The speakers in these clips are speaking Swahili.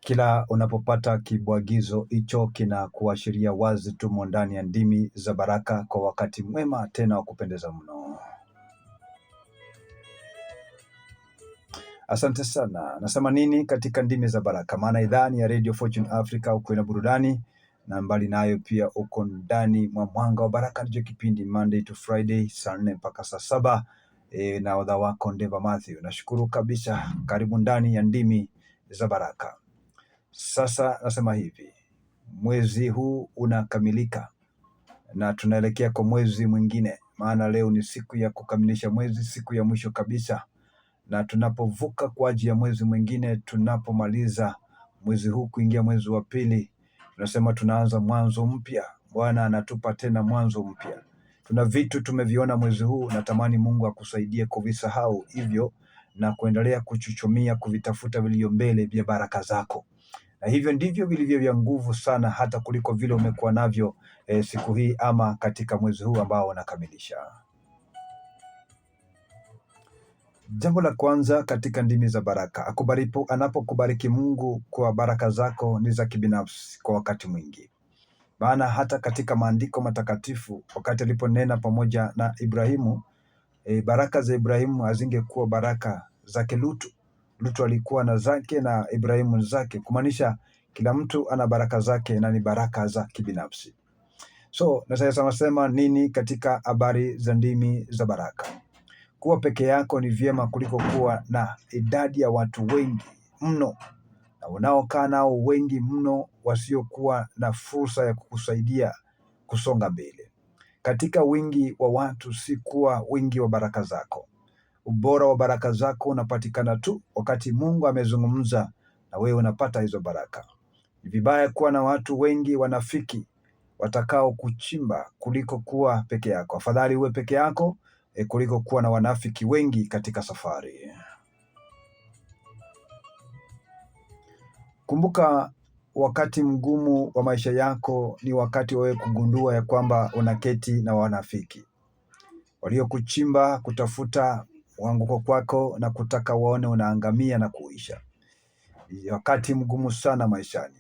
Kila unapopata kibwagizo hicho kinakuashiria wazi tumo ndani ya ndimi za baraka kwa wakati mwema tena wa kupendeza mno. Asante sana. Nasema nini katika ndimi za baraka? Maana idhani ya Radio Fortune Africa uko na burudani na mbali nayo pia uko ndani mwa mwanga wa baraka, ndicho kipindi Monday to Friday saa 4 mpaka saa 7 na wadha wako Ndeva Matthew. Nashukuru kabisa, karibu ndani ya ndimi za baraka. Sasa nasema hivi, mwezi huu unakamilika na tunaelekea kwa mwezi mwingine, maana leo ni siku ya kukamilisha mwezi, siku ya mwisho kabisa. Na tunapovuka kwa ajili ya mwezi mwingine, tunapomaliza mwezi huu kuingia mwezi wa pili, tunasema tunaanza mwanzo mpya. Bwana anatupa tena mwanzo mpya. Tuna vitu tumeviona mwezi huu, natamani Mungu akusaidie kuvisahau hivyo na kuendelea kuchuchumia kuvitafuta vilivyo mbele vya baraka zako. Na hivyo ndivyo vilivyo vya nguvu sana hata kuliko vile umekuwa navyo siku hii ama katika mwezi huu ambao unakamilisha. Jambo la kwanza katika ndimi za baraka, anapokubariki Mungu kwa baraka zako ni za kibinafsi kwa wakati mwingi. Maana hata katika maandiko matakatifu wakati aliponena pamoja na Ibrahimu, baraka za Ibrahimu hazingekuwa baraka zake Lutu. Lutu alikuwa na zake na Ibrahimu zake, kumaanisha kila mtu ana baraka zake na ni baraka za kibinafsi. So nasema nini katika habari za ndimi za baraka? Kuwa peke yako ni vyema kuliko kuwa na idadi ya watu wengi mno na unaokaa nao wengi mno wasiokuwa na fursa ya kukusaidia kusonga mbele. Katika wingi wa watu si kuwa wingi wa baraka zako. Ubora wa baraka zako unapatikana tu wakati Mungu amezungumza na wewe unapata hizo baraka. Ni vibaya kuwa na watu wengi wanafiki watakao kuchimba kuliko kuwa peke yako. Afadhali uwe peke yako kuliko kuwa na wanafiki wengi katika safari. Kumbuka, wakati mgumu wa maisha yako ni wakati wewe kugundua ya kwamba unaketi na wanafiki waliokuchimba kutafuta uanguko kwako na kutaka waone unaangamia na kuisha. Wakati mgumu sana maishani.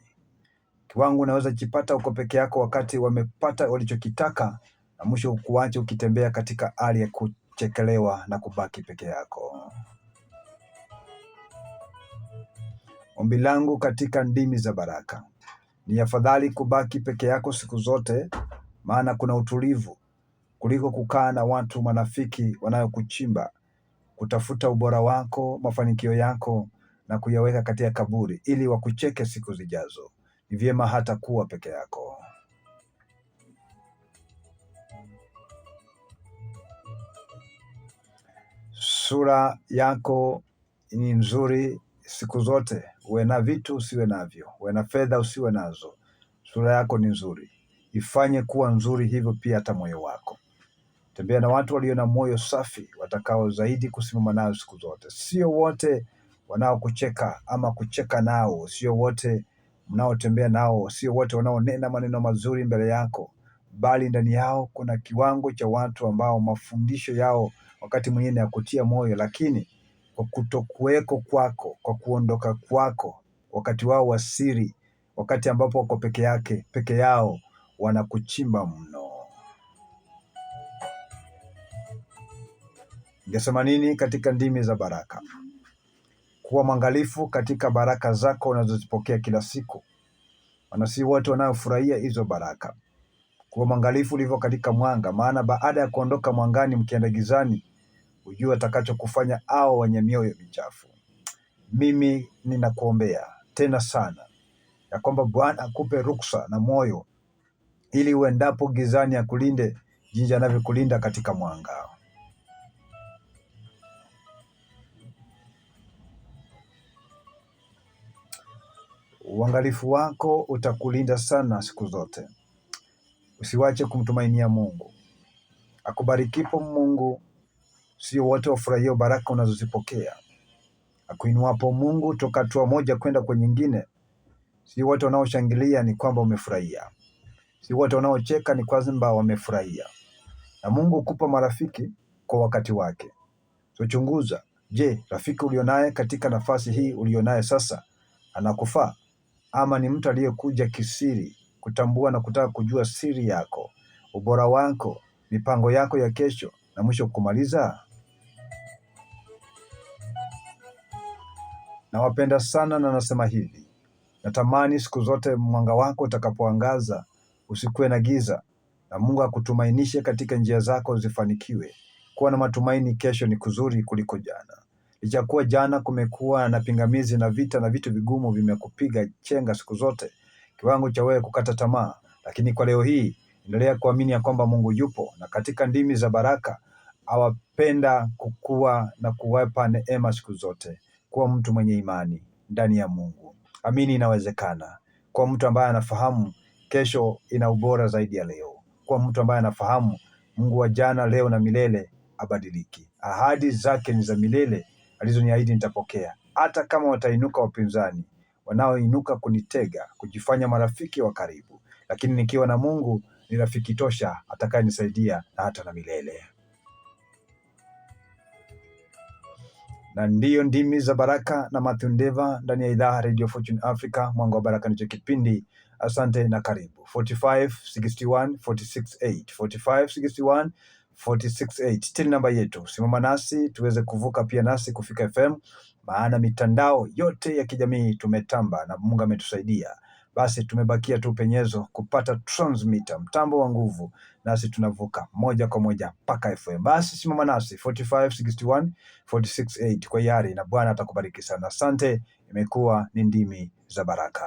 Kiwangu unaweza jipata uko peke yako wakati wamepata walichokitaka na mwisho kuacha ukitembea katika hali ya kuchekelewa na kubaki peke yako. Ombi langu katika ndimi za baraka ni afadhali kubaki peke yako siku zote, maana kuna utulivu, kuliko kukaa na watu manafiki wanayokuchimba, kutafuta ubora wako, mafanikio yako na kuyaweka katika kaburi ili wakucheke siku zijazo. Ni vyema hata kuwa peke yako. Sura yako ni nzuri siku zote. Uwe na vitu usiwe navyo, uwe na fedha usiwe nazo. Sura yako ni nzuri, ifanye kuwa nzuri hivyo pia hata moyo wako. Tembea na watu walio na moyo safi, watakao zaidi kusimama nao siku zote. Sio wote wanaokucheka ama kucheka nao, sio wote mnaotembea nao, sio wote wanaonena maneno mazuri mbele yako, bali ndani yao kuna kiwango cha watu ambao mafundisho yao wakati mwingine ya kutia moyo, lakini kwa kutokuweko kwako, kwa kuondoka kwako, wakati wao wa siri, wakati ambapo wako peke yao, wanakuchimba mno. Ningesema nini katika ndimi za baraka? Kuwa mwangalifu katika baraka zako unazozipokea kila siku. Maana si wote wanaofurahia hizo baraka. Kuwa mwangalifu ulivyo katika mwanga, maana baada ya kuondoka mwangani mkienda gizani, ujue atakachokufanya hao wenye mioyo michafu. Mimi ninakuombea tena sana ya kwamba Bwana akupe ruksa na moyo ili uendapo gizani akulinde jinsi anavyokulinda katika mwanga. Uangalifu wako utakulinda sana siku zote. Usiwache kumtumainia Mungu. Akubarikipo Mungu, sio wote wafurahia baraka unazozipokea. Akuinuapo Mungu toka hatua moja kwenda kwa nyingine, sio wote wanaoshangilia ni kwamba umefurahia. Sio wote wanaocheka ni kwamba wamefurahia. Na Mungu hukupa marafiki kwa wakati wake. So chunguza, je, rafiki ulionaye katika nafasi hii ulionaye sasa anakufaa? ama ni mtu aliyekuja kisiri kutambua na kutaka kujua siri yako, ubora wako, mipango yako ya kesho na mwisho kumaliza? Nawapenda sana na nasema hivi, natamani siku zote mwanga wako utakapoangaza usikuwe na giza, na Mungu akutumainishe katika njia zako zifanikiwe. Kuwa na matumaini, kesho ni kuzuri kuliko jana. Licha kuwa jana kumekuwa na pingamizi na vita na vitu vigumu vimekupiga chenga siku zote, kiwango cha wewe kukata tamaa, lakini kwa leo hii endelea kuamini ya kwamba Mungu yupo, na katika ndimi za baraka awapenda kukua na kuwapa neema siku zote. Kuwa mtu mwenye imani ndani ya Mungu. Amini inawezekana. Kuwa mtu ambaye anafahamu kesho ina ubora zaidi ya leo. Kuwa mtu ambaye anafahamu Mungu wa jana, leo na milele abadiliki. Ahadi zake ni za milele, alizoniahidi nitapokea. Hata kama watainuka wapinzani, wanaoinuka kunitega, kujifanya marafiki wa karibu, lakini nikiwa na Mungu ni rafiki tosha atakayenisaidia na hata na milele. Na ndiyo ndimi za baraka na Mathew Ndeva ndani ya idhaa Radio Fortune Africa. Mwanga wa Baraka ndicho kipindi. Asante na karibu. 4561 till namba yetu. Simama nasi tuweze kuvuka pia nasi kufika FM, maana mitandao yote ya kijamii tumetamba na Mungu ametusaidia. Basi tumebakia tu penyezo kupata transmitter, mtambo wa nguvu, nasi tunavuka moja kwa moja mpaka FM. Basi simama nasi 4561 kwa hiari, na Bwana atakubariki sana. Asante, imekuwa ni ndimi za baraka.